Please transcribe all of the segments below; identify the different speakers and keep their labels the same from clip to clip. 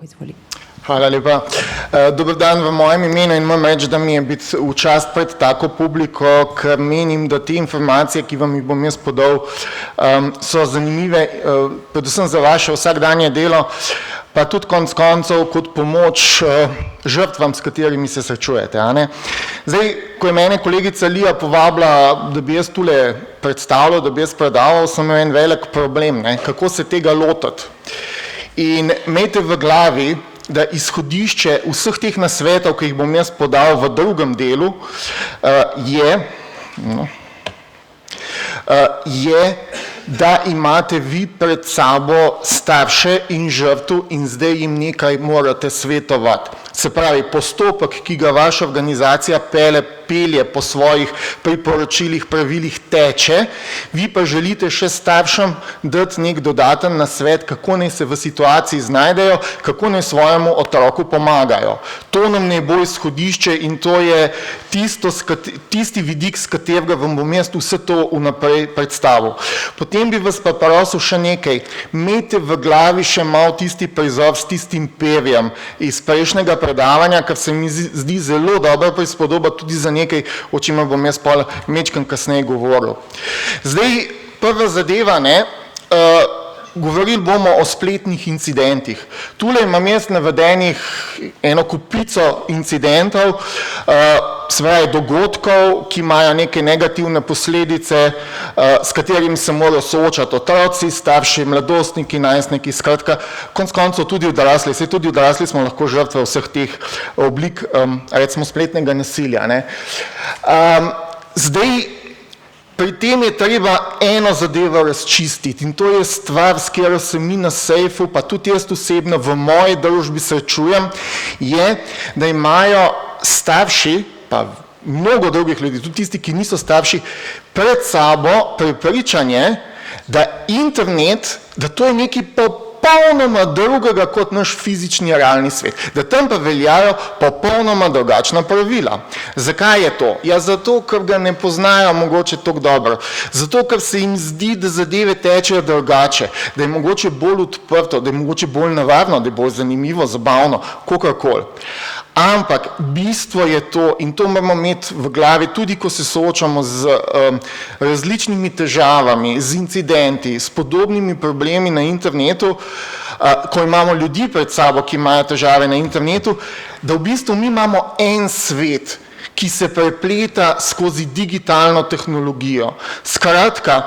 Speaker 1: Izvoli.
Speaker 2: Hvala lepa. Dober dan v mojem imenu in moram reči, da mi je biti v čast pred tako publiko, ker menim, da te informacije, ki vam jih bom jaz podal, so zanimive, predvsem za vaše vsakdanje delo, pa tudi konec koncev kot pomoč žrtvam, s katerimi se srečujete. Zdaj, ko je mene kolegica Lija povabila, da bi jaz tule predstavljal, da bi jaz predaval, sem imel en velik problem, kako se tega lotiti. In imejte v glavi, da izhodišče vseh teh nasvetov, ki jih bom jaz podal v drugem delu, je, da imate vi pred sabo starše in žrtev in zdaj jim nekaj morate svetovati. Se pravi, postopek, ki ga vaša organizacija pelje po svojih priporočilih, pravilih teče, vi pa želite še staršem dati nek dodaten nasvet, kako naj se v situaciji znajdejo, kako naj svojemu otroku pomagajo. To nam ne bo izhodišče in to je tisti vidik, s katerega vam bom jaz vse to vnaprej predstavil. Potem bi vas pa prosil še nekaj, imejte v glavi še malo tisti prizor s tistim perjem iz prejšnjega predavanja, kar se mi zdi zelo dobro prispodoba tudi za nekaj, o čemer bom jaz majčkeno kasneje govoril. Zdaj, prva zadeva, govorili bomo o spletnih incidentih. Tule imam jaz navedenih eno kupico incidentov, se pravi dogodkov, ki imajo neke negativne posledice, s katerimi se morajo soočati otroci, starši, mladostniki, najstniki, skratka, konec koncev tudi odrasli. Saj tudi odrasli smo lahko žrtve vseh teh oblik, recimo spletnega nasilja. Zdaj, pri tem je treba eno zadevo razčistiti in to je stvar, s katero se mi na Sejfu, pa tudi jaz osebno v moji družbi srečujem, je, da imajo starši, pa mnogo drugih ljudi, tudi tisti, ki niso starši, pred sabo prepričanje, da internet, da to je nekaj popolnoma drugega kot naš fizični realni svet, da tam pa veljajo popolnoma drugačna pravila. Zakaj je to? Ja, zato, ker ga ne poznajo mogoče tako dobro, zato, ker se jim zdi, da zadeve tečejo drugače, da je mogoče bolj odprto, da je mogoče bolj navadno, da je bolj zanimivo, zabavno, kakorkoli. Ampak bistvo je to, in to moramo imeti v glavi, tudi ko se soočamo z različnimi težavami, z incidenti, s podobnimi problemi na internetu, ko imamo ljudi pred sabo, ki imajo težave na internetu, da v bistvu mi imamo en svet, ki se prepleta skozi digitalno tehnologijo. Skratka,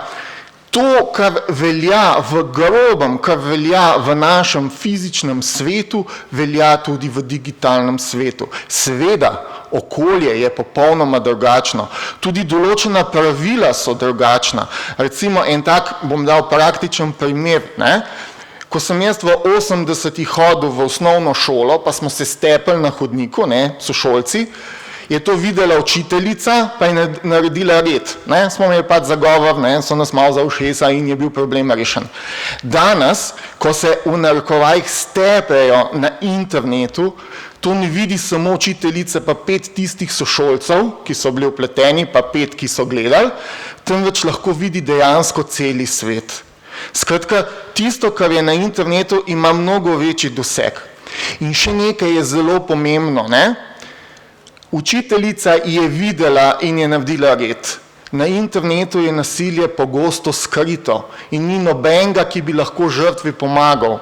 Speaker 2: to, kar velja v grobem, kar velja v našem fizičnem svetu, velja tudi v digitalnem svetu. Seveda, okolje je popolnoma drugačno, tudi določena pravila so drugačna. Recimo en tak, bom dal praktičen primer, ko sem jaz v 80-ih hodil v osnovno šolo, pa smo se stepli na hodniku, sošolci, je to videla učiteljica, pa je naredila red. Smo imeli pač zagovor, so nas malo za ušesa in je bil problem rešen. Danes, ko se v narekovajih stepejo na internetu, to ne vidi samo učiteljica, pa 5 tistih sošolcev, ki so bili vpleteni, pa 5, ki so gledali, temveč lahko vidi dejansko celi svet. Skratka, tisto, kar je na internetu, ima mnogo večji doseg. In še nekaj je zelo pomembno, Učiteljica je videla in je naredila red. Na internetu je nasilje pogosto skrito in ni nobenega, ki bi lahko žrtvi pomagal.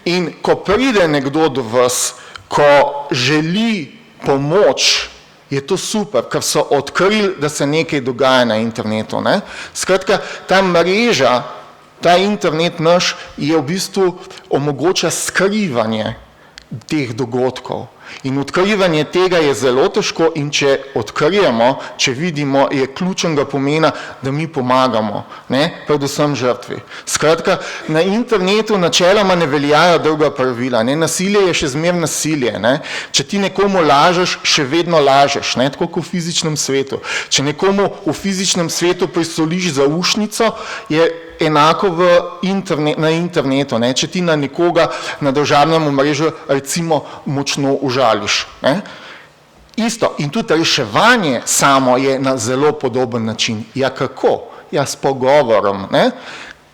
Speaker 2: In ko pride nekdo do vas, ko želi pomoč, je to super, ker so odkrili, da se nekaj dogaja na internetu. Skratka, ta mreža, ta internet naš je v bistvu omogoča skrivanje teh dogodkov. In odkrivanje tega je zelo težko in če odkrijemo, če vidimo, je ključnega pomena, da mi pomagamo, predvsem žrtvi. Skratka, na internetu načeloma ne veljajo druga pravila, nasilje je še zmeraj nasilje, če ti nekomu lažeš, še vedno lažeš, tako kot v fizičnem svetu. Če nekomu v fizičnem svetu prisoliš zaušnico, je enako na internetu, če ti na nekoga na družabnem omrežju recimo močno užališ. Isto, in tudi reševanje samo je na zelo podoben način. Ja, kako? Ja, s pogovorom.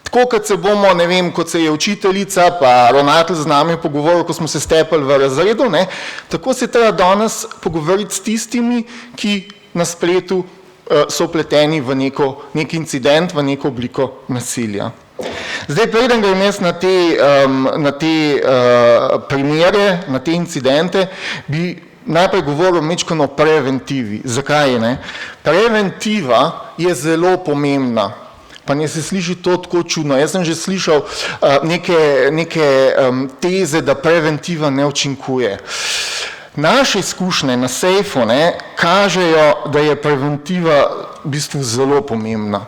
Speaker 2: Tako, kot se bomo, ne vem, kot se je učiteljica pa ravnatelj z nami pogovoril, ko smo se stepali v razredu, ne, tako se treba danes pogovoriti s tistimi, ki na spletu so vpleteni v nek incident, v neko obliko nasilja. Zdaj, preden grem jaz na te primere, na te incidente, bi najprej govoril mečkano o preventivi. Zakaj ne? Preventiva je zelo pomembna. Pa ne se sliši to tako čudno. Jaz sem že slišal neke teze, da preventiva ne učinkuje. Naše izkušnje na sejfu kažejo, da je preventiva v bistvu zelo pomembna.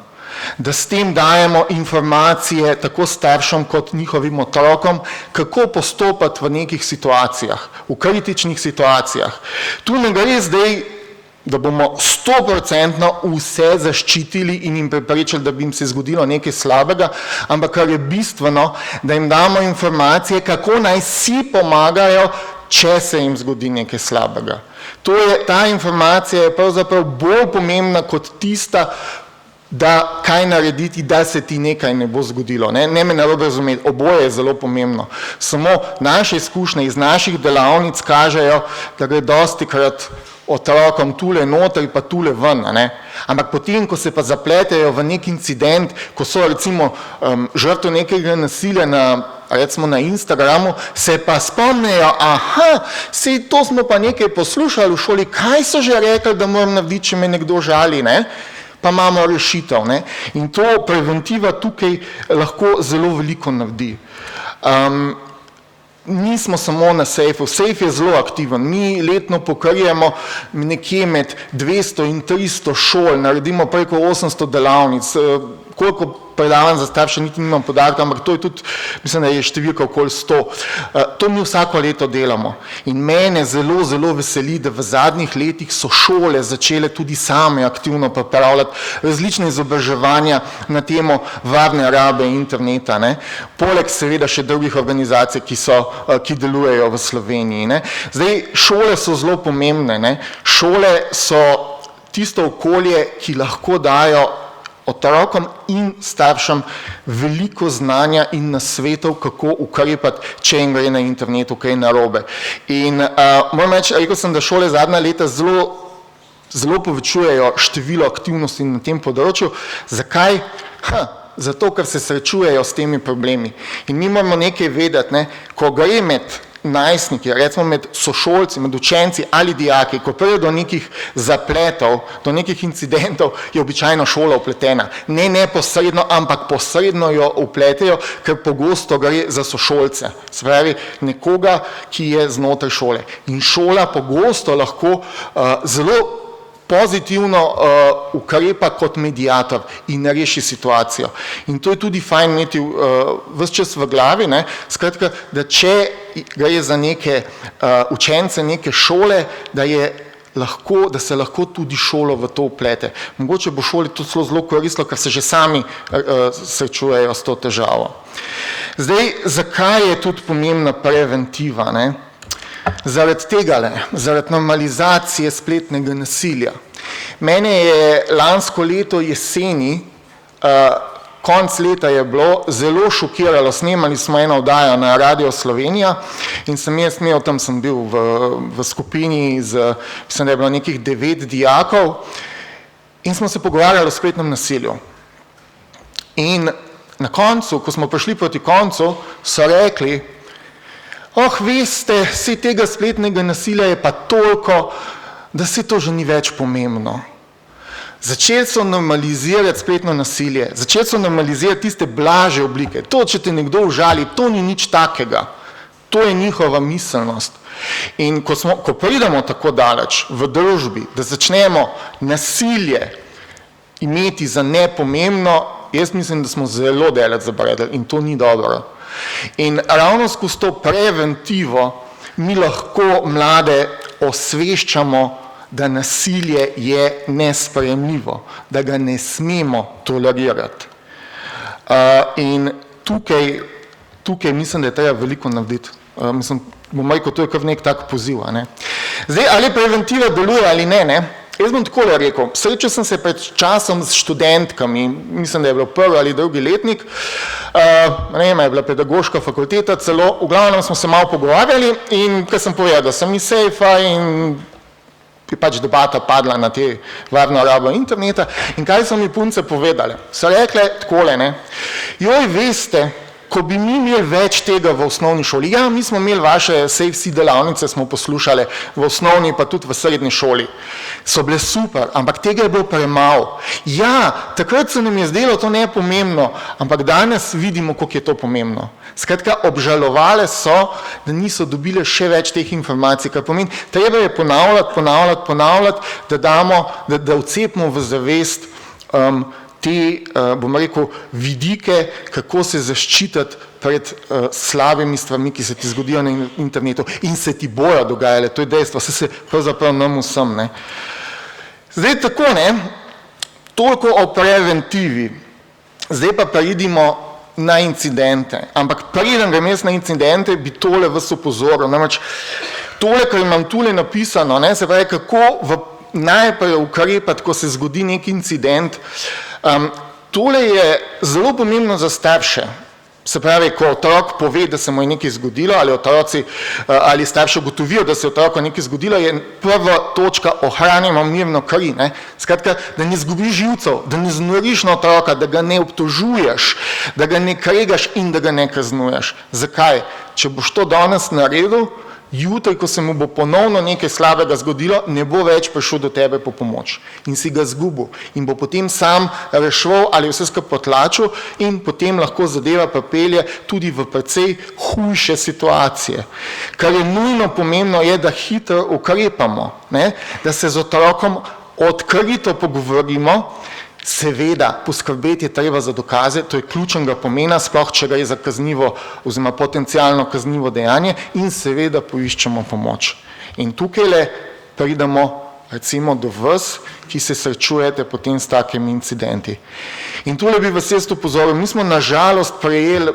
Speaker 2: Da s tem dajemo informacije tako staršem kot njihovim otrokom, kako postopati v nekih situacijah, v kritičnih situacijah. Tu ne gre zdaj, da bomo 100% vse zaščitili in jim preprečili, da bi jim se zgodilo nekaj slabega, ampak kar je bistveno, da jim damo informacije, kako naj si pomagajo, če se jim zgodi nekaj slabega. Ta informacija je pravzaprav bolj pomembna kot tista, da kaj narediti, da se ti nekaj ne bo zgodilo. Ne me narobe razumeti, oboje je zelo pomembno. Samo naše izkušnje iz naših delavnic kažejo, da gre dostikrat otrokom tule noter pa tule ven. Ampak potem, ko se pa zapletejo v nek incident, ko so recimo žrtve nekega nasilja recimo na Instagramu, se pa spomnejo, sej to smo pa nekaj poslušali v šoli, kaj so že rekli, da moram narediti, če me nekdo žali, pa imamo rešitev. In to preventiva tukaj lahko zelo veliko naredi. Nismo samo na sejfu, sejf je zelo aktiven, mi letno pokrijemo nekje med 200 in 300 šol, naredimo preko 800 delavnic, koliko predavanj za starše, niti nimam podatka, ampak to je tudi, mislim, da je številka okoli 100. To mi vsako leto delamo in mene zelo, zelo veseli, da v zadnjih letih so šole začele tudi same aktivno pripravljati različne izobraževanja na temo varne rabe interneta, poleg seveda še drugih organizacij, ki delujejo v Sloveniji. Zdaj, šole so zelo pomembne, šole so tisto okolje, ki lahko dajo otrokom in staršem veliko znanja in nasvetov, kako ukrepati, če jim gre na internetu kaj narobe. In moram reči, rekel sem, da šole zadnja leta zelo povečujejo število aktivnosti na tem področju. Zakaj? Zato, ker se srečujejo s temi problemi. In mi moramo nekaj vedeti, ko gre med najstniki, recimo med sošolci, med učenci ali dijaki, ko pride do nekih zapletov, do nekih incidentov, je običajno šola vpletena. Ne neposredno, ampak posredno jo vpletejo, ker pogosto gre za sošolce. Se pravi, nekoga, ki je znotraj šole. In šola pogosto lahko zelo pozitivno ukrepa kot mediator in reši situacijo. In to je tudi fajn imeti ves čas v glavi, skratka, da če gre za neke učence, neke šole, da se lahko tudi šolo v to vplete. Mogoče bo šoli to zelo koristilo, ker se že sami srečujejo s to težavo. Zdaj, zakaj je tudi pomembna preventiva? Zaradi tega, zaradi normalizacije spletnega nasilja. Mene je lansko leto jeseni, konc leta je bilo, zelo šokiralo, snemali smo eno oddajo na Radio Slovenija in sem jaz imel, tam sem bil v skupini, mislim, da je bilo nekih 9 dijakov in smo se pogovarjali o spletnem nasilju. In na koncu, ko smo prišli proti koncu, so rekli, veste, vse tega spletnega nasilja je pa toliko, da se to že ni več pomembno. Začeli so normalizirati spletno nasilje, začeli so normalizirati tiste blaže oblike. To, če te nekdo užali, to ni nič takega. To je njihova miselnost. In ko pridemo tako daleč v družbi, da začnemo nasilje imeti za nepomembno, jaz mislim, da smo zelo daleč zabredli in to ni dobro. In ravno skozi to preventivo mi lahko mlade osveščamo, da nasilje je nesprejemljivo, da ga ne smemo tolerirati. In tukaj mislim, da je treba veliko narediti. Mislim, bom rekel, to je kar nek tak poziv. Zdaj, ali preventiva deluje ali ne, Jaz bom takole rekel, srečal sem se pred časom s študentkami, mislim, da je bilo prvi ali drugi letnik, ne vem, je bila pedagoška fakulteta, celo, v glavnem smo se malo pogovarjali in kar sem povedal, sem iz sejfa in je pač debata padla na te varno rabo interneta in kaj so mi punce povedale? So rekle takole, ne, joj, veste, ko bi mi imeli več tega v osnovni šoli, ja, mi smo imeli vaše sejfsi delavnice, smo poslušali v osnovni, pa tudi v srednji šoli, so bile super, ampak tega je bilo premalo. Ja, takrat se nam je zdelo to nepomembno, ampak danes vidimo, koliko je to pomembno. Skratka, obžalovale so, da niso dobile še več teh informacij, kar pomeni, treba je ponavljati, da vcepimo v zavest te, bom rekel, vidike, kako se zaščititi pred slabimi stvarmi, ki se ti zgodijo na internetu in se ti bojo dogajale, to je dejstvo, se pravzaprav nam vsem, ne. Zdaj tako, ne, toliko o preventivi, zdaj pa preidimo na incidente, ampak preden grem jaz na incidente, bi tole vas opozoril, namreč tole, kar imam tule napisano, ne, se pravi, kako najprej ukrepati, ko se zgodi nek incident. Tole je zelo pomembno za starše. Se pravi, ko otrok pove, da se mu je nekaj zgodilo, ali otroci ali starši ugotovijo, da se je otroku nekaj zgodilo, je prva točka ohranimo mirno kri. Ne? Skratka, da ne zgubiš živcev, da ne znoriš na otroka, da ga ne obtožuješ, da ga ne kregaš in da ga ne kaznuješ. Zakaj? Če boš to danes naredil, jutri, ko se mu bo ponovno nekaj slabega zgodilo, ne bo več prišel do tebe po pomoč in si ga zgubil in bo potem sam reševal ali vse skupaj potlačil in potem lahko zadeva pripelje tudi v precej hujše situacije. Kar je nujno pomembno je, da hitro ukrepamo, ne? Da se z otrokom odkrito pogovorimo. Seveda, poskrbeti je treba za dokaze, to je ključnega pomena, sploh če gre za kaznivo oziroma potencialno kaznivo dejanje in seveda poiščemo pomoč. In tukaj pridemo recimo do vas, ki se srečujete potem s takimi incidenti. In tule bi vas jaz upozoril, mi smo na žalost prejeli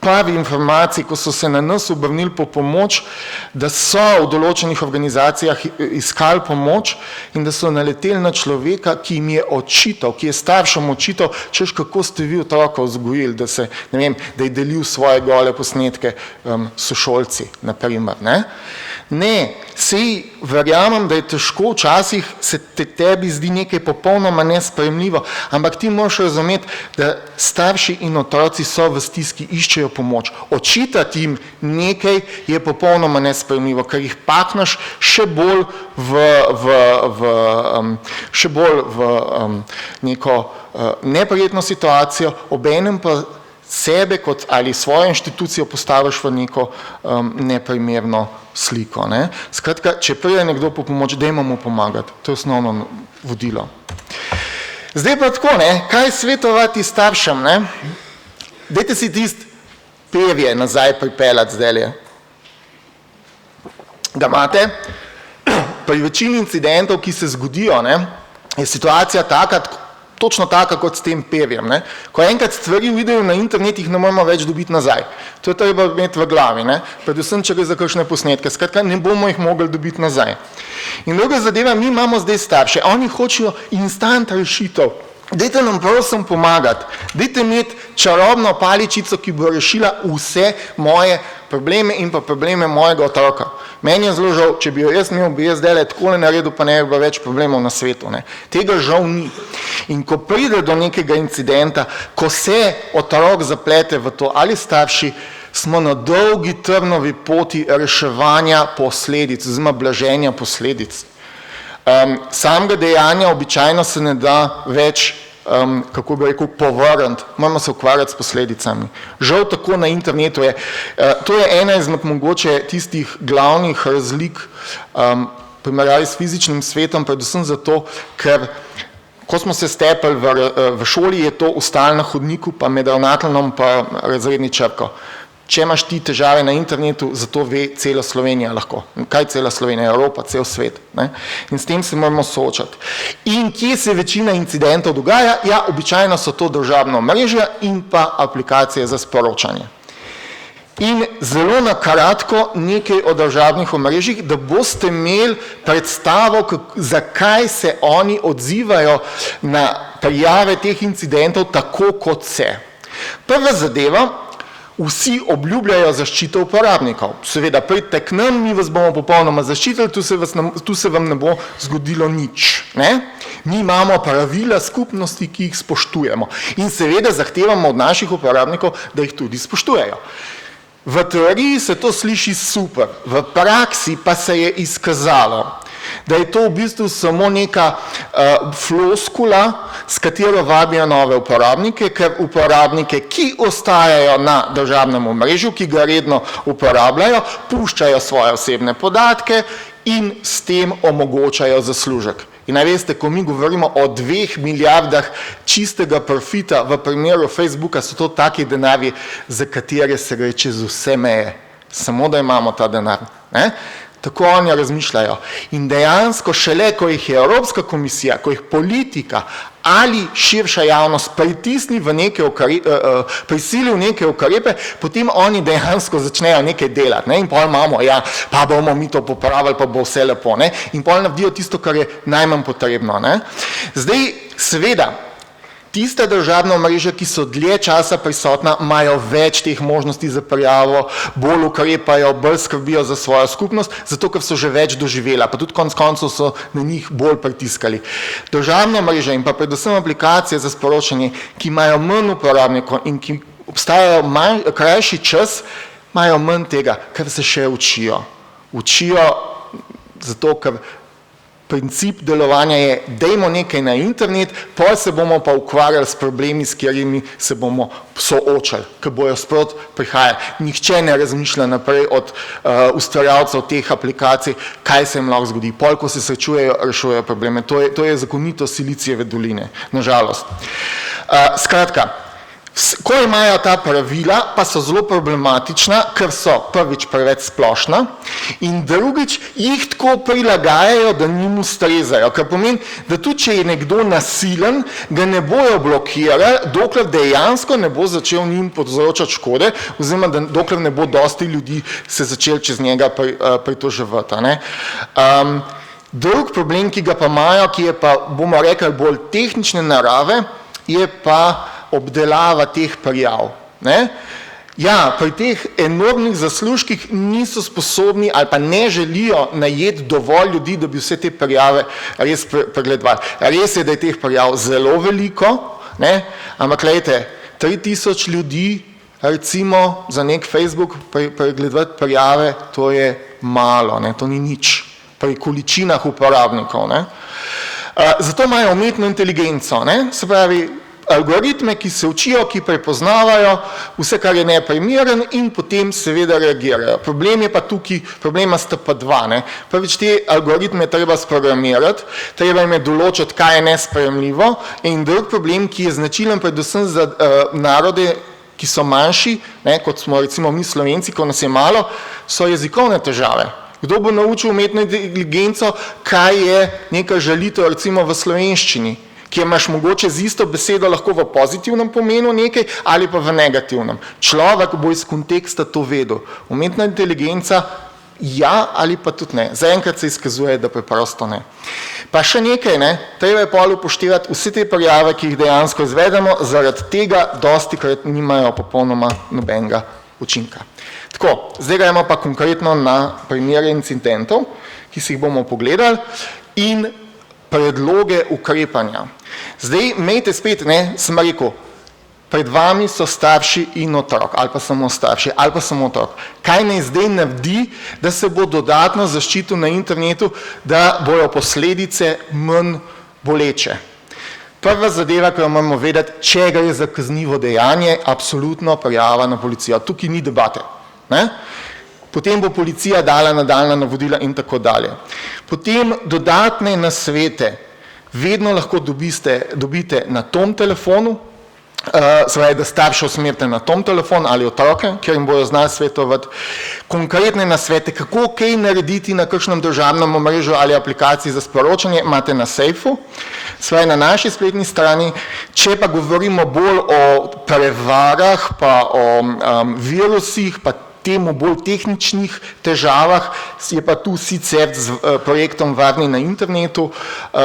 Speaker 2: pravi informacij, ko so se na nas obrnili po pomoč, da so v določenih organizacijah iskali pomoč in da so naleteli na človeka, ki jim je očital, ki je staršem očital, češ kako ste vi otroka vzgojili, da se, ne vem, da je delil svoje gole posnetke sošolci, naprimer, ne? Ne, sej verjamem, da je težko včasih se tebi zdi nekaj popolnoma nesprejemljivo, ampak ti moraš razumeti, da starši in otroci so v stiski, iščejo pomoč. Očitati jim nekaj je popolnoma nesprejemljivo, ker jih pakneš še bolj v neko neprijetno situacijo, obenem pa sebe kot ali svojo inštitucijo postaviš v neko neprimerno sliko. Ne? Skratka, če pride nekdo po pomoč, dajmo mu pomagati. To je osnovno vodilo. Zdaj pa tako, ne? Kaj svetovati staršem? Ne? Dajte si tisti pevje nazaj pripeljati zdajle. Ga imate? Pri večini incidentov, ki se zgodijo, ne, je situacija taka, točno taka kot s tem pevjem. Ne. Ko enkrat stvari vidijo na internet, jih ne moramo več dobiti nazaj. To je treba imeti v glavi, ne. Predvsem, če gre za kakšne posnetke. Skratka, ne bomo jih mogli dobiti nazaj. In druga zadeva, mi imamo zdaj starše. Oni hočejo instant rešitev. Dajte nam prosim pomagati. Dajte imeti čarobno paličico, ki bo rešila vse moje probleme in pa probleme mojega otroka. Meni je zelo žal, če bi jo jaz imel, bi jaz zdaj takole naredil, pa ne bi bilo več problemov na svetu. Ne. Tega žal ni. In ko pride do nekega incidenta, ko se otrok zaplete v to ali starši, smo na dolgi trnovi poti reševanja posledic, oziroma blaženja posledic. Samega dejanja običajno se ne da več, kako bi rekel, povrniti, moramo se ukvarjati s posledicami. Žal tako na internetu je. To je ena izmed mogoče tistih glavnih razlik primerjavi s fizičnim svetom, predvsem zato, ker ko smo se stepali v šoli, je to ostalo na hodniku, pa med ravnateljem pa razredni črko. Če imaš ti težave na internetu, zato ve cela Slovenija lahko. Kaj cela Slovenija? Evropa, cel svet. Ne? In s tem se moramo soočati. In kje se večina incidentov dogaja? Ja, običajno so to družabna omrežja in pa aplikacije za sporočanje. In zelo na kratko nekaj o družabnih omrežjih, da boste imeli predstavo, zakaj se oni odzivajo na prijave teh incidentov tako, kot se. Prva zadeva, vsi obljubljajo zaščito uporabnikov. Seveda, pridite k nam, mi vas bomo popolnoma zaščitili, tu se vam ne bo zgodilo nič. Ne? Mi imamo pravila skupnosti, ki jih spoštujemo. In seveda zahtevamo od naših uporabnikov, da jih tudi spoštujejo. V teoriji se to sliši super, v praksi pa se je izkazalo, da je to v bistvu samo neka floskula, s katero vabijo nove uporabnike, ker uporabnike, ki ostajajo na državnem omrežju, ki ga redno uporabljajo, puščajo svoje osebne podatke in s tem omogočajo zaslužek. In naj veste, ko mi govorimo o 2 milijardah čistega profita v primeru Facebooka, so to taki denarji, za katere se gre čez vse meje. Samo da imamo ta denar. Ne? Tako oni razmišljajo. In dejansko šele, ko jih je Evropska komisija, ko jih politika ali širša javnost pritisni v neke prisili v neke ukrepe, potem oni dejansko začnejo nekaj delati. Ne? In pol imamo, ja, pa bomo mi to popravili, pa bo vse lepo. Ne? In pol naredijo tisto, kar je najmanj potrebno. Ne? Zdaj, seveda, tiste državne omrežja, ki so dlje časa prisotna, imajo več teh možnosti za prijavo, bolj ukrepajo, bolj skrbijo za svojo skupnost, zato ker so že več doživela, pa tudi konec koncev so na njih bolj pritiskali. Državne omrežja in pa predvsem aplikacije za sporočanje, ki imajo manj uporabnikov in ki obstajajo krajši čas, imajo manj tega, ker se še učijo. Učijo zato, ker princip delovanja je, dajmo nekaj na internet, potem se bomo pa ukvarjali s problemi, s katerimi se bomo soočali, ker bojo sprot prihajali. Nihče ne razmišlja naprej od ustvarjalcev teh aplikacij, kaj se jim lahko zgodi. Potem, ko se srečujejo, rešujejo probleme. To je zakonitost Silicijeve doline, nažalost. Skratka, ko imajo ta pravila, pa so zelo problematična, ker so prvič preveč splošna in drugič jih tako prilagajajo, da njim ustrezajo. Kar pomeni, da tudi če je nekdo nasilen, ga ne bojo blokirali, dokler dejansko ne bo začel njim povzročati škode, oziroma dokler ne bo dosti ljudi se začel čez njega pritoževati. Drug problem, ki ga pa imajo, ki je pa, bomo rekli, bolj tehnične narave, je pa obdelava teh prijav. Ne? Ja, pri teh enormnih zaslužkih niso sposobni ali pa ne želijo najeti dovolj ljudi, da bi vse te prijave res pregledovali. Res je, da je teh prijav zelo veliko, ne? Ampak gledajte, 3000 ljudi recimo za nek Facebook pregledovati prijave, to je malo, ne? To ni nič pri količinah uporabnikov. Ne? Zato imajo umetno inteligenco, ne? Se pravi, algoritme, ki se učijo, ki prepoznavajo vse, kar je neprimeren in potem seveda reagirajo. Problem je pa tukaj, problema sta pa dva. Ne? Prvič, te algoritme treba sprogramirati, treba jim je določiti, kaj je nesprejemljivo, in drug problem, ki je značilen predvsem za narode, ki so manjši, ne, kot smo recimo mi Slovenci, ko nas je malo, so jezikovne težave. Kdo bo naučil umetno inteligenco, kaj je neka žalitev recimo v slovenščini, kjer imaš mogoče z isto besedo lahko v pozitivnem pomenu nekaj ali pa v negativnem. Človek bo iz konteksta to vedel. Umetna inteligenca ja ali pa tudi ne. Zaenkrat se izkazuje, da preprosto ne. Pa še nekaj, ne, treba je pol upoštevati vse te prijave, ki jih dejansko izvedemo, zaradi tega dostikrat nimajo popolnoma nobenega učinka. Tako, zdaj gremo pa konkretno na primere incidentov, ki si jih bomo pogledali, in predloge ukrepanja. Zdaj, imejte spet, ne, sem rekel, pred vami so starši in otrok, ali pa samo starši, ali pa samo otrok. Kaj naj zdaj naredi, da se bo dodatno zaščitil na internetu, da bojo posledice manj boleče? Prva zadeva, ki jo moramo vedeti, če gre za kaznivo dejanje, absolutno prijava na policijo. Tukaj ni debate. Ne? Potem bo policija dala nadaljnja navodila in tako dalje. Potem dodatne nasvete vedno lahko dobite na tom telefonu, Seveda, da starše usmerite na tom telefon ali otroke, ker jim bojo znali svetovati konkretne nasvete, kako kaj narediti na kakšnem državnem omrežju ali aplikaciji za sporočanje, imate na Sejfu, seveda na naši spletni strani. Če pa govorimo bolj o prevarah, pa o virusih, pa temu bolj tehničnih težavah, je pa tu sicer z projektom Varni na internetu,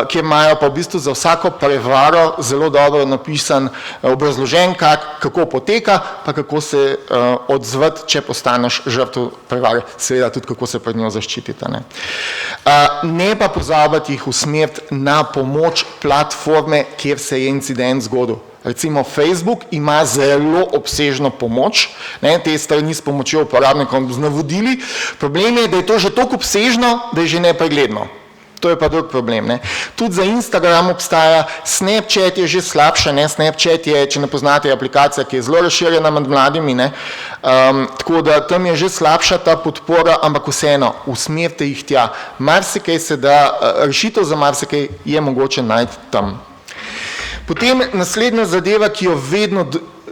Speaker 2: kjer imajo pa v bistvu za vsako prevaro zelo dobro napisan, obrazložen, kako poteka, pa kako se odzvati, če postaneš žrtev prevare, seveda tudi kako se pred njo zaščititi. Ne pa pozabiti jih usmeriti na pomoč platforme, kjer se je incident zgodil. Recimo Facebook ima zelo obsežno pomoč, te strani s pomočjo uporabnikom z navodili. Problem je, da je to že toliko obsežno, da je že nepregledno. To je pa drug problem. Tudi za Instagram obstaja, Snapchat je že slabše, Snapchat je, če ne poznate, aplikacija, ki je zelo razširjena med mladimi, tako da tam je že slabša ta podpora, ampak vseeno, usmerite jih tja. Marsikaj se da, rešitev za marsikaj je mogoče najti tam. Potem naslednja zadeva, ki jo vedno,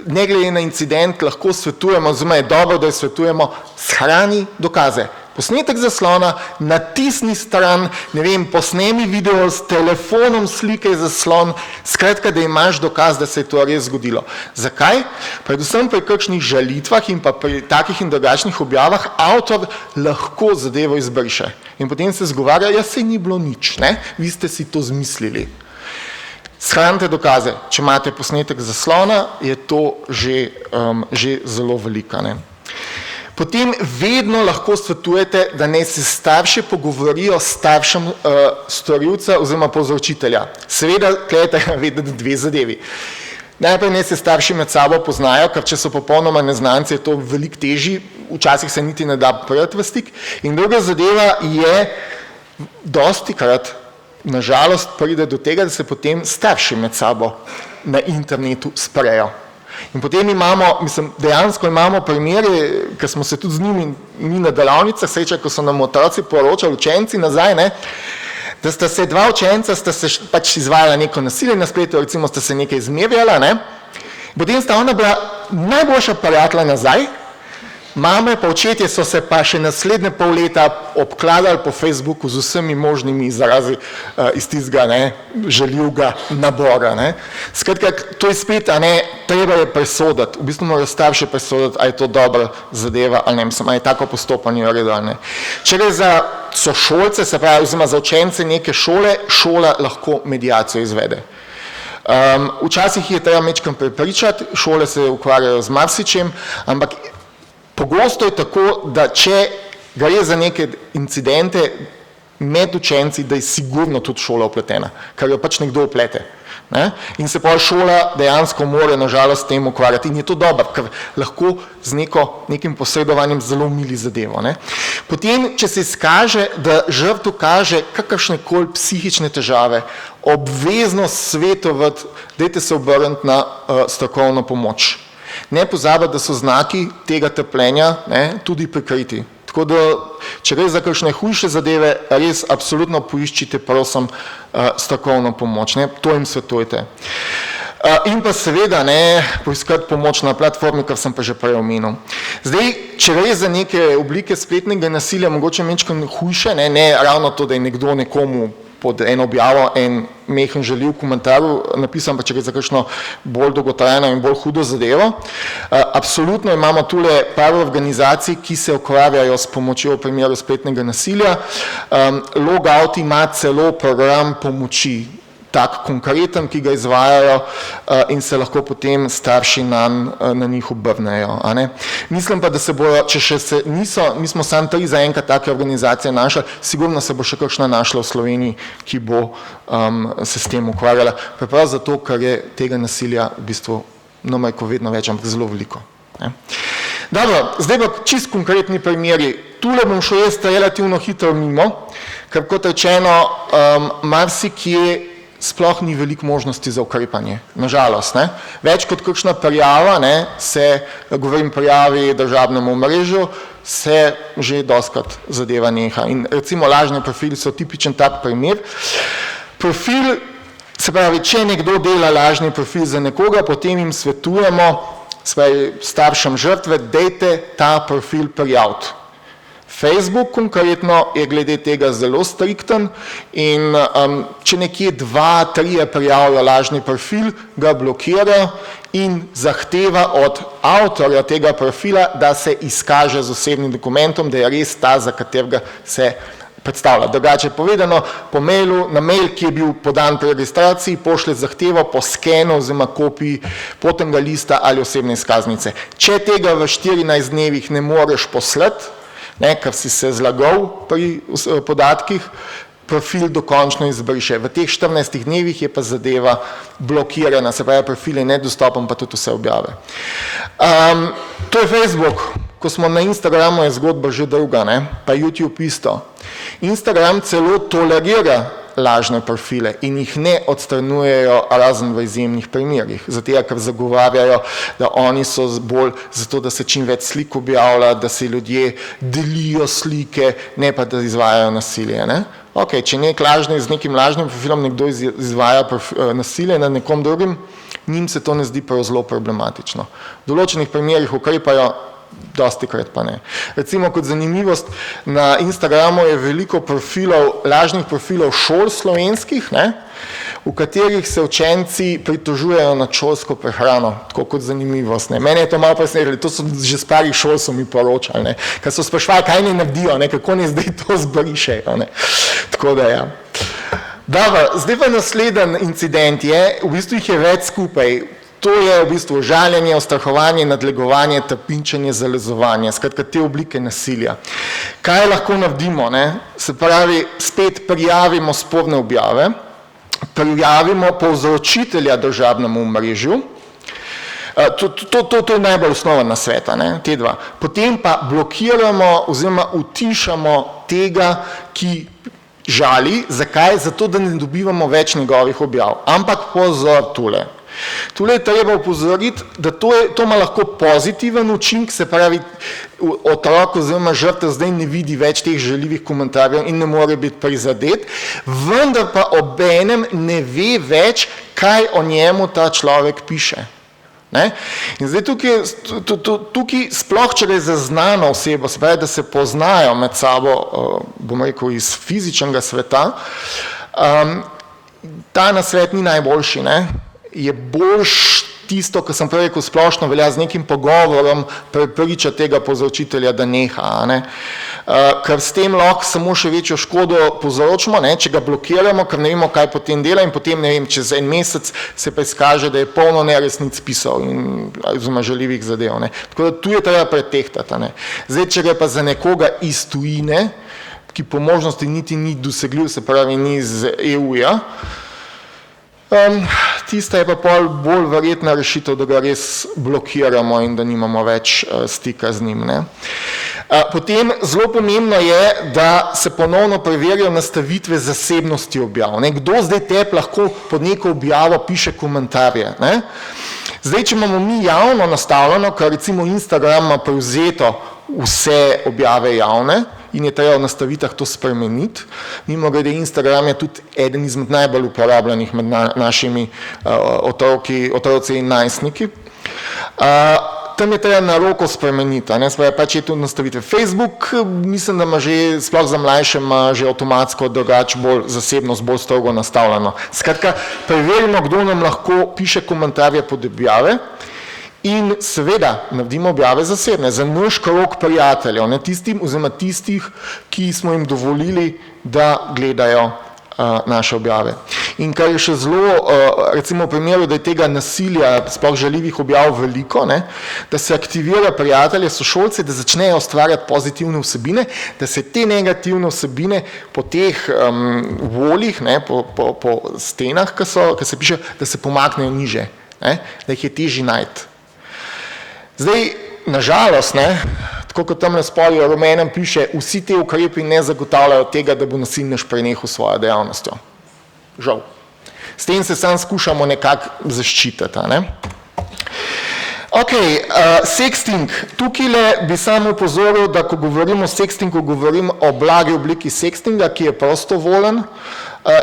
Speaker 2: ne glede na incident, lahko svetujemo, oziroma je dobro, da jo svetujemo, shrani dokaze. Posnetek zaslona, natisni stran, posnemi video s telefonom, slikaj zaslon, skratka, da imaš dokaz, da se je to res zgodilo. Zakaj? Predvsem pri kakšnih žalitvah in pa pri takih in drugačnih objavah avtor lahko zadevo izbriše. In potem se zgovarja, ja, saj ni bilo nič, vi ste si to zmislili. Shranite dokaze. Če imate posnetek zaslona, je to že zelo veliko. Potem vedno lahko svetujete, da naj se starši pogovorijo s staršem storilca oziroma povzročitelja. Seveda, tukaj je vedeti dve zadevi. Najprej naj se starši med sabo poznajo, ker če so popolnoma neznanci, je to veliko težji, včasih se niti ne da priti v stik. In druga zadeva je, dostikrat, nažalost, pride do tega, da se potem starši med sabo na internetu sprejo. In potem dejansko imamo primere, ker smo se tudi z njimi mi na delavnicah srečali, ko so nam otroci poročali, učenci nazaj, da sta se dva učenca, sta se pač izvajala neko nasilje na spletu, recimo sta se nekaj zmerjala, potem sta ona bila najboljša prijatelja nazaj, mame pa očetje so se pa še naslednje pol leta obkladali po Facebooku z vsemi možnimi izrazi iz tistega žaljivega nabora. Skratka, to je spet, treba je presoditi, v bistvu morajo starši presoditi, ali je to dobra zadeva, ali ali je tako postopanje v redu, ali ne. Če gre za sošolce, se pravi, oziroma za učence neke šole, šola lahko mediacijo izvede. Včasih je treba majčkeno prepričati, šole se ukvarjajo z marsičem, ampak pogosto je tako, da če gre za neke incidente med učenci, da je sigurno tudi šola vpletena, ker jo pač nekdo vplete. In se pa šola dejansko mora nažalost s tem ukvarjati in je to dobro, ker lahko z nekim posredovanjem zelo mili zadevo. Potem, če se izkaže, da žrtev kaže kakršnekoli psihične težave, obvezno svetovati, dajte se obrniti na strokovno pomoč. Ne pozabiti, da so znaki tega trpljenja tudi prikriti. Tako da, če gre za kakšne hujše zadeve, res absolutno poiščite, prosim, strokovno pomoč. To jim svetujte. In pa seveda, poiskati pomoč na platformi, kar sem pa že prej omenil. Zdaj, če gre za neke oblike spletnega nasilja, mogoče majčkeno hujše, ne ravno to, da je nekdo nekomu pod eno objavo en mehen žaljiv komentar napisal, pa če gre za kakšno bolj dolgotrajno in bolj hudo zadevo. Absolutno imamo tule par organizacij, ki se ukvarjajo s pomočjo v primeru spletnega nasilja. Logout ima celo program pomoči, tak konkreten, ki ga izvajajo in se lahko potem starši na njih obrnejo. Mislim pa, da se bojo, če še se niso, mi smo samo 3 zaenkrat take organizacije našli, sigurno se bo še kakšna našla v Sloveniji, ki bo se s tem ukvarjala. Preprosto zato, ker je tega nasilja v bistvu vedno več, ampak zelo veliko. Dobro, zdaj pa čist konkretni primeri. Tule bom šel jaz relativno hitro mimo, ker kot rečeno, marsikje sploh ni veliko možnosti za ukrepanje, nažalost. Več kot kakšna prijava, govorim prijavi državnemu omrežju, se že dostikrat zadeva neha. In recimo lažni profili so tipičen tak primer. Profil Se pravi, če nekdo dela lažni profil za nekoga, potem jim svetujemo, staršem žrtve, dejte ta profil prijaviti. Facebook konkretno je glede tega zelo strikten in če nekje 2-3 prijavijo lažni profil, ga blokira in zahteva od avtorja tega profila, da se izkaže z osebnim dokumentom, da je res ta, za katerega se predstavlja. Drugače povedano, po mailu, na mail, ki je bil podan pri registraciji, pošlje zahtevo po skenu oziroma kopiji potnega lista ali osebne izkaznice. Če tega v 14 dnevih ne moreš poslati, ker si se zlagal pri podatkih, profil dokončno izbriše. V teh 14 dnevih je pa zadeva blokirana, se pravi, profil je nedostopen, pa tudi vse objave. To je Facebook. Ko smo na Instagramu, je zgodba že druga, pa YouTube isto. Instagram celo tolerira lažne profile in jih ne odstranujejo razen v izjemnih primerih, zato ker zagovarjajo, da oni so bolj zato, da se čim več slik objavlja, da se ljudje delijo slike, ne pa da izvajajo nasilje. Ok, če z nekim lažnim profilom nekdo izvaja nasilje nad nekom drugim, njim se to ne zdi prav zelo problematično. V določenih primerih ukrepajo, dosti krat pa ne. Recimo kot zanimivost, na Instagramu je veliko lažnih profilov šol slovenskih, v katerih se učenci pritožujejo nad šolsko prehrano, tako kot zanimivost. Mene je to malo presenetilo, to so že starih šol so mi poročali, ker so sprašvali, kaj ne naredijo, kako ne zdaj to zbrišejo. Tako da ja. Zdaj pa naslednji incident je, v bistvu jih je več skupaj. To je v bistvu žaljenje, ustrahovanje, nadlegovanje, trpinčenje, zalezovanje, skratka te oblike nasilja. Kaj lahko naredimo? Se pravi, spet prijavimo sporne objave, prijavimo povzročitelja družabnemu omrežju, to je najbolj osnoven nasvet, te dva. Potem pa blokiramo oziroma utišamo tega, ki žali. Zakaj? Zato, da ne dobivamo več njegovih objav. Ampak pozor tule. Tule je treba upozoriti, da to ima lahko pozitiven učinek, se pravi, otrok oziroma žrtev zdaj ne vidi več teh žaljivih komentarjev in ne more biti prizadet, vendar pa obenem ne ve več, kaj o njemu ta človek piše. In zdaj tukaj sploh, če je zaznana oseba, se pravi, da se poznajo med sabo, bom rekel, iz fizičnega sveta, ta nasvet ni najboljši, je boljš tisto, kar sem prej rekel, splošno velja z nekim pogovorom prepričati tega povzročitelja, da neha. Ker s tem lahko samo še večjo škodo povzročimo, če ga blokiramo, ker ne vemo, kaj potem dela in potem, ne vem, čez en mesec se pa izkaže, da je polno neresnic pisal oziroma žaljivih zadev. Tako da tu je treba pretehtati. Zdaj, če gre pa za nekoga iz tujine, ki po možnosti niti ni dosegljiv, se pravi, ni iz EU-ja, tista je pa bolj verjetna rešitev, da ga res blokiramo in da nimamo več stika z njim. Potem zelo pomembno je, da se ponovno preverijo nastavitve zasebnosti objav. Kdo zdaj tebi lahko pod neko objavo piše komentarje? Zdaj, če imamo mi javno nastavljeno, ker recimo Instagram ima prevzeto vse objave javne in je treba v nastavitah to spremeniti. Mimogrede, Instagram je tudi eden izmed najbolj uporabljenih med našimi otroci in najstniki. Tam je treba na roko spremeniti, pač je tu nastavitve. Facebook, mislim, da ima že, sploh za mlajše, ima že avtomatsko drugače bolj zasebnost, bolj strogo nastavljeno. Skratka, preverimo, kdo nam lahko piše komentarje pod objave in seveda naredimo objave zasebne, za naš krog prijateljev, tistih, ki smo jim dovolili, da gledajo naše objave. In kar je še zelo, recimo v primeru, da je tega nasilja, sploh žaljivih objav veliko, da se aktivira prijatelje, sošolce, da začnejo ustvarjati pozitivne vsebine, da se te negativne vsebine po teh voljih, po stenah, ki se piše, da se pomaknejo niže, da jih je težje najti. Zdaj, nažalost, tako kot tam na spodju rumenem piše, vsi te ukrepi ne zagotavljajo tega, da bo nasilnež prenehal svojo dejavnostjo. Žal. S tem se sam skušamo nekako zaščititi. Ok, sexting. Tukaj bi samo upozoril, da ko govorimo o sextingu, govorim o blagi obliki sextinga, ki je prostovoljen.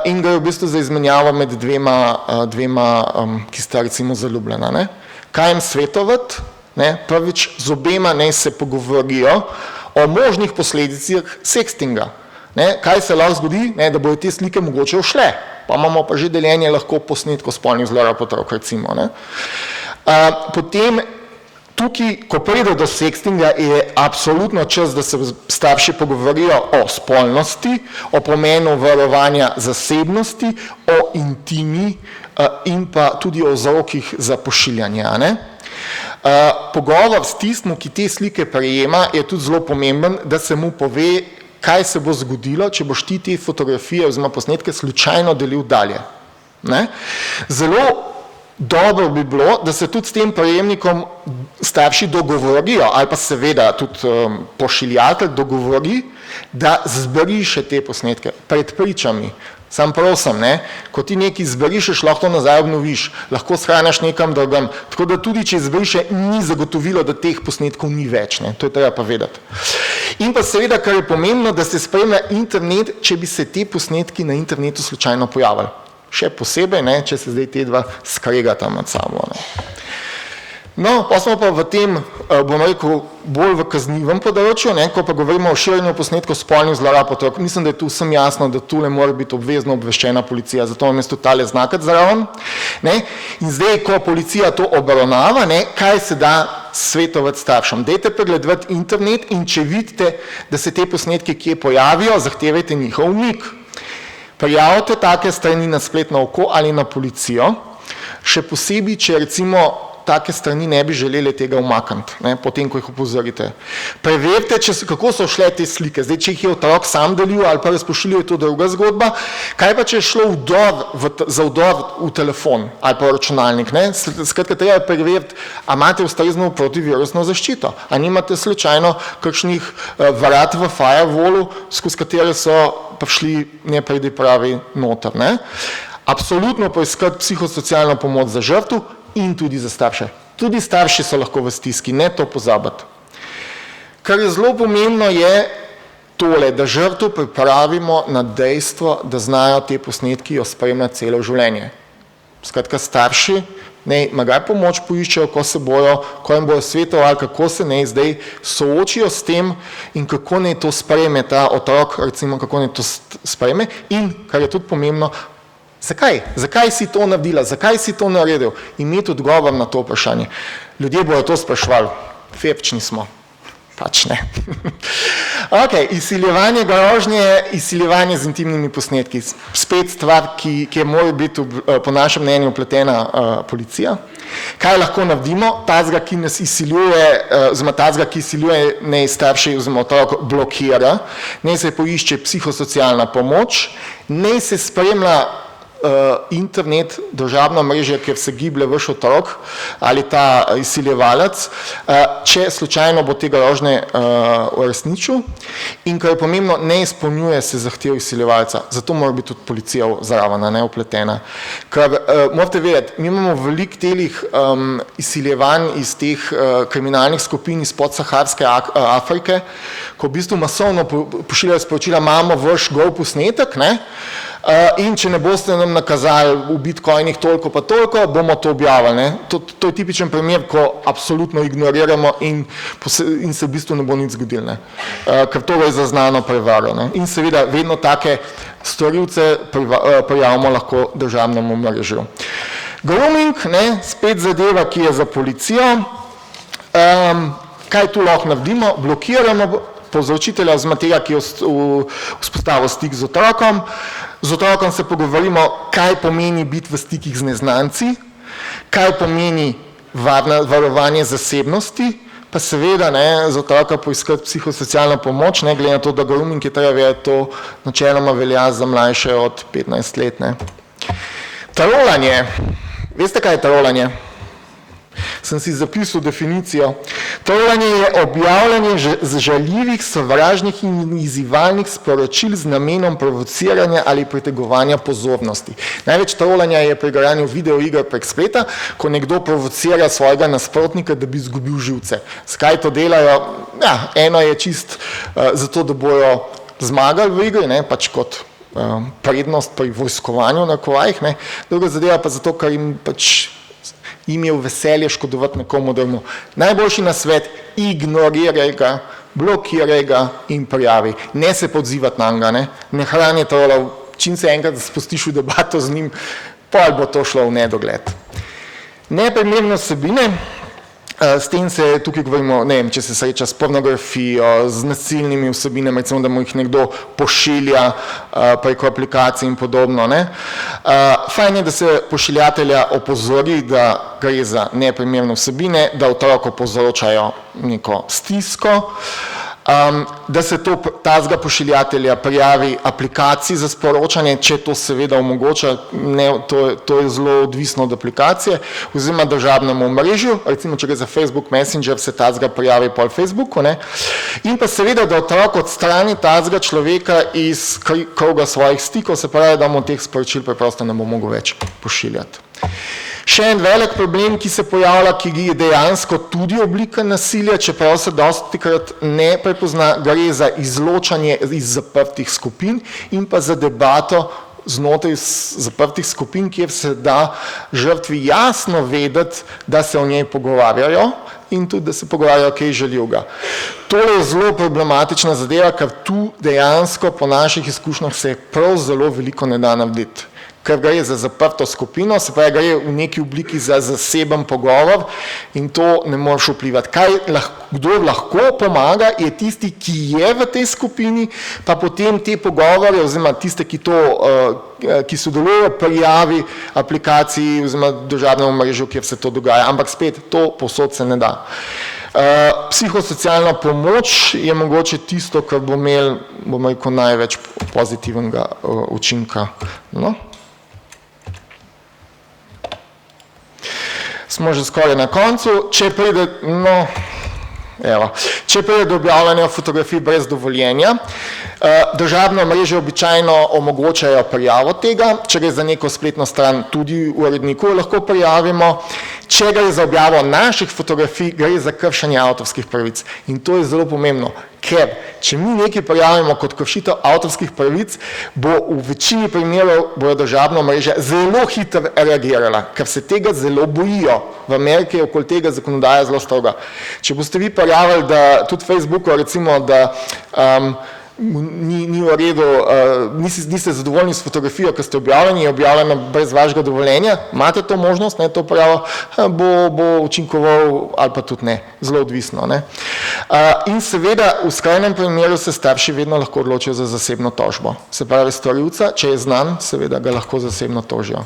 Speaker 2: in gre v bistvu za izmenjavo med dvema ki sta recimo zaljubljena. Ne? Kaj jim svetovati? Ne? Prvič, z obema naj se pogovorijo o možnih posledicah sextinga. Ne? Kaj se lahko zgodi? Ne? Da bodo te slike mogoče ušle, pa imamo pa že deljenje lahko posnetkov spolnih zlorab otrok, recimo. Ne? Potem, tukaj, ko pride do sextinga, je absolutno čas, da se starši pogovorijo o spolnosti, o pomenu varovanja zasebnosti, o intimi in pa tudi o vzrokih za pošiljanje. Ne? Pogovor s tistim, ki te slike prejema, je tudi zelo pomemben, da se mu pove, kaj se bo zgodilo, če boš ti te fotografije oziroma posnetke slučajno delil dalje. Ne? Zelo dobro bi bilo, da se tudi s tem prejemnikom starši dogovorijo, ali pa seveda tudi pošiljatelj dogovori, da zbriše te posnetke pred pričami. Sam prosim, ne, ko ti nekaj zbrišeš, lahko to nazaj obnoviš, lahko shraniš nekam drugam, tako da tudi, če zbriše, ni zagotovilo, da teh posnetkov ni več, ne, to je treba pa vedeti. In pa seveda, kar je pomembno, da se spremlja internet, če bi se te posnetki na internetu slučajno pojavili. Še posebej, ne, če se zdaj te dva skregata med sabo. Ne. No, pa smo pa v tem, bom rekel, bolj v kaznivem področju, ne, ko pa govorimo o širjenju posnetkov spolnih zlorab otrok. Mislim, da je tu vsem jasno, da tule mora biti obvezno obveščena policija, zato vam je tudi tale znakat zraven. Ne. In zdaj, ko policija to obravnava, ne, kaj se da svetovati staršem? Dajte pregledovati internet in če vidite, da se te posnetke kje pojavijo, zahtevajte njihov umik. Prijavite take strani na spletno oko ali na policijo, še posebej, če recimo take strani ne bi želeli tega umakniti, ne, potem, ko jih opozorite. Preverite, kako so šle te slike. Zdaj, če jih je otrok sam delil ali pa razpošilil, je to druga zgodba. Kaj pa, če je šlo za vdor v telefon ali pa v računalnik? Ne? Skratka, treba je preveriti, a imate ustrezno protivirusno zaščito, a nimate slučajno kakšnih vrat v firewallu, skozi katere so prišli nepridipravi noter. Ne? Absolutno poiskati psihosocialno pomoč za žrtvo in tudi za starše. Tudi starši so lahko v stiski, ne to pozabiti. Kar je zelo pomembno je tole, da žrtvo pripravimo na dejstvo, da znajo te posnetki jo spremljati celo življenje. Skratka, starši naj magaj pomoč poiščejo, ko jim bojo svetovali, kako se naj zdaj soočijo s tem in kako naj to sprejme ta otrok, recimo kako naj to sprejme in, kar je tudi pomembno, zakaj? Zakaj si to naredila? Zakaj si to naredil? Imeti odgovor na to vprašanje. Ljudje bojo to sprašvali. Fepčni smo. Pač ne. Ok, izsiljevanje grožnje, izsiljevanje z intimnimi posnetki. Spet stvar, ki mora biti po našem mnenju vpletena policija. Kaj lahko naredimo? Tazga, ki nas izsiljuje, oziroma tazga, ki izsiljuje, naj starši oziroma otrok blokira, naj se poišče psihosocialna pomoč, naj se spremlja internet, družabno mreže, kjer se giblje vaš otrok ali ta izsiljevalec, če slučajno bo te grožnje uresničil in kar je pomembno, ne izpolnjuje se zahtev izsiljevalca, zato mora biti tudi policija zraven, ne vpletena. Ker morate vedeti, mi imamo veliko telih izsiljevanj iz teh kriminalnih skupin iz podsaharske Afrike, ko v bistvu masovno pošiljajo sporočila, imamo vaš gol posnetek, ne, in če ne boste nam nakazali v bitcoinih toliko pa toliko, bomo to objavili. Ne? To je tipičen primer, ko absolutno ignoriramo in se v bistvu ne bo nič zgodilo. Ne? Ker to je zaznano prevaro. Ne? In seveda vedno take storilce prijavimo lahko državnemu mrežu. Grooming, ne? Spet zadeva, ki je za policijo. Kaj tu lahko naredimo? Blokiramo povzročitelja oziroma tega, ki je vzpostavil stik z otrokom. Z otrokom se pogovorimo, kaj pomeni biti v stikih z neznanci, kaj pomeni varovanje zasebnosti, pa seveda ne, z otroka poiskati psihosocialno pomoč, ne, glede na to, da grooming je treba vedeti, to načeloma velja za mlajše od 15 let. Ne. Trolanje. Veste, kaj je trolanje? Sem si zapisal definicijo. Trolanje je objavljanje žaljivih, sovražnih in izzivalnih sporočil z namenom provociranja ali pritegovanja pozornosti. Največ trolanja je pri igranju videoiger prek spleta, ko nekdo provocira svojega nasprotnika, da bi izgubil živce. Zakaj to delajo? Ja, eno je čist zato, da bojo zmagali v igri, ne, pač kot prednost pri vojskovanju na kovajih, ne. Druga zadeva pa zato, ker jim pač jim je v veselje škodovati nekomu drugemu. Najboljši nasvet, ignoriraj ga, blokiraj ga in prijavi. Ne se podzivati na njega, ne hrani trolov, čim se enkrat spustiš v debato z njim, pol bo to šlo v nedogled. Neprimerne vsebine, s tem se tukaj govorimo, ne vem, če se sreča s pornografijo, z nasilnimi vsebinami, recimo, da mu jih nekdo pošilja preko aplikacij in podobno. Fajn je, da se pošiljatelja opozori, da gre za neprimerne vsebine, da otroku povzročajo neko stisko, da se tazga pošiljatelja prijavi aplikaciji za sporočanje, če to seveda omogoča, to je zelo odvisno od aplikacije, oziroma državnemu omrežju, recimo, če gre za Facebook Messenger, se tazga prijavi po Facebooku, in pa seveda, da otrok odstrani tazga človeka iz kroga svojih stikov, se pravi, da mu teh sporočil preprosto ne bo mogel več pošiljati. Še en velik problem, ki se pojavlja, ki je dejansko tudi oblika nasilja, čeprav se dostikrat ne prepozna, gre za izločanje iz zaprtih skupin in pa za debato znotraj zaprtih skupin, kjer se da žrtvi jasno vedeti, da se o njej pogovarjajo in tudi, da se pogovarjajo, kaj želijo ga. To je zelo problematična zadeva, ker tu dejansko po naših izkušnjah se prav zelo veliko ne da narediti. Ker gre za zaprto skupino, se pravi, gre v neki obliki za zaseben pogovor in to ne moreš vplivati. Kdo lahko pomaga, je tisti, ki je v tej skupini, pa potem te pogovore, oziroma tiste, ki sodelujejo, prijavi aplikaciji oziroma državnemu omrežju, kjer se to dogaja. Ampak spet, to povsod se ne da. Psihosocialna pomoč je mogoče tisto, kar bo imel, bomo rekel, največ pozitivnega učinka. Smo že skoraj na koncu, če pride do objavljanja fotografij brez dovoljenja, državne omrežje običajno omogočajo prijavo tega, če gre za neko spletno stran, tudi v uredniku lahko prijavimo, če gre za objavo naših fotografij, gre za kršenje avtorskih pravic. In to je zelo pomembno, ker če mi nekaj prijavimo kot kršitev avtorskih pravic, bo v večini primerov bojo državna omrežja zelo hitro reagirala, ker se tega zelo bojijo. V Ameriki je okoli tega zakonodaja zelo stroga. Če boste vi prijavili, da tudi Facebooku, recimo, da ni v redu, niste zadovoljni s fotografijo, ki ste objavljeni, je objavljena brez vašega dovoljenja, imate to možnost, to pravo, bo učinkoval ali pa tudi ne, zelo odvisno. In seveda v skrajnem primeru se starši vedno lahko odločijo za zasebno tožbo. Se pravi, storilca, če je znan, seveda ga lahko zasebno tožijo.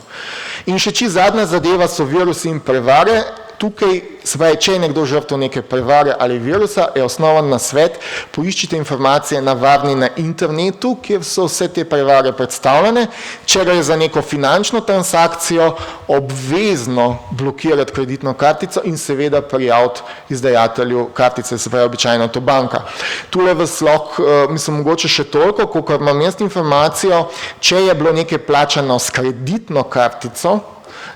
Speaker 2: In še zadnja zadeva so virusi in prevare. Tukaj, se pravi, če je nekdo žrtev neke prevare ali virusa, je osnovan nasvet, poiščite informacije na varni na internetu, kjer so vse te prevare predstavljene. Če gre za neko finančno transakcijo, obvezno blokirati kreditno kartico in seveda prijaviti izdajatelju kartice, se pravi, običajno to banka. Tule v slog, mislim, mogoče še toliko, kolikor imam jaz informacijo, če je bilo nekaj plačano s kreditno kartico,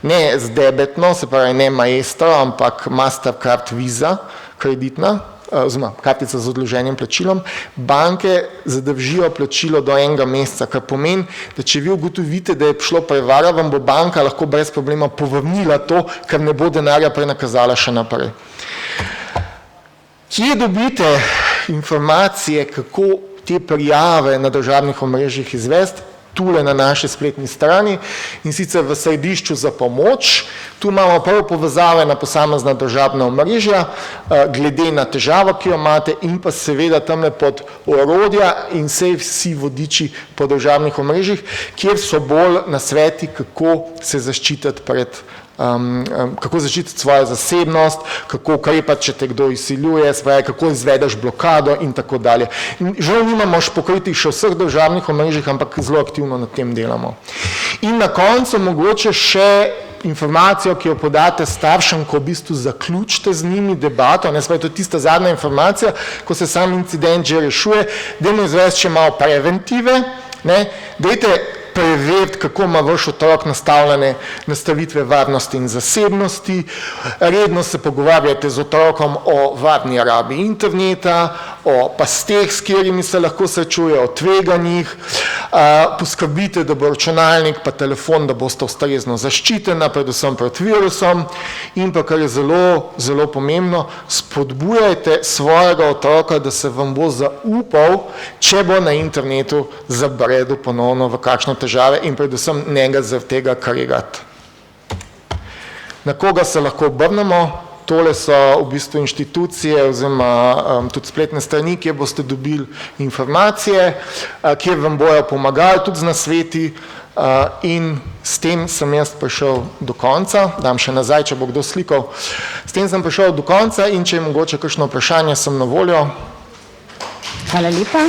Speaker 2: ne z debetno, se pravi ne Maestro, ampak Mastercard Visa, kreditna, oziroma kartica z odloženim plačilom, banke zadržijo plačilo do 1 meseca, kar pomeni, da če vi ugotovite, da je šlo prevara, vam bo banka lahko brez problema povrnila to, ker ne bo denarja prenakazala še naprej. Kje dobite informacije, kako te prijave na državnih omrežjih izvesti? Tule na naši spletni strani in sicer v središču za pomoč. Tu imamo prvo povezave na posamezna državna omrežja, glede na težavo, ki jo imate, in pa seveda tamle pod orodja in vsi vodiči po državnih omrežjih, kjer so bolj nasveti, kako se zaščititi pred kako zaščititi svojo zasebnost, kako ukrepati, če te kdo izsiljuje, kako izvedeš blokado in tako dalje. Žal nimamo pokritih še vseh državnih omrežjih, ampak zelo aktivno na tem delamo. In na koncu mogoče še informacijo, ki jo podate staršem, ko v bistvu zaključite z njimi debato, to je tista zadnja informacija, ko se sam incident že rešuje, dajmo izvesti še malo preventive, dajte preveriti, kako ima vaš otrok nastavljene nastavitve varnosti in zasebnosti, redno se pogovarjate z otrokom o varni rabi interneta, o pasteh, s katerimi se lahko srečuje, o tveganjih, poskrbite, da bo računalnik pa telefon, da boste ustrezno zaščitena, predvsem pred virusom in pa, kar je zelo, zelo pomembno, spodbujajte svojega otroka, da se vam bo zaupal, če bo na internetu zabredel ponovno v kakšne težave in predvsem njega zaradi tega kregati. Na koga se lahko obrnemo? Tole so v bistvu inštitucije oziroma tudi spletne strani, kjer boste dobili informacije, kjer vam bojo pomagali tudi z nasveti in s tem sem jaz prišel do konca. Dam še nazaj, če bo kdo slikal. S tem sem prišel do konca in če je mogoče kakšno vprašanje, sem na voljo.
Speaker 1: Hvala lepa.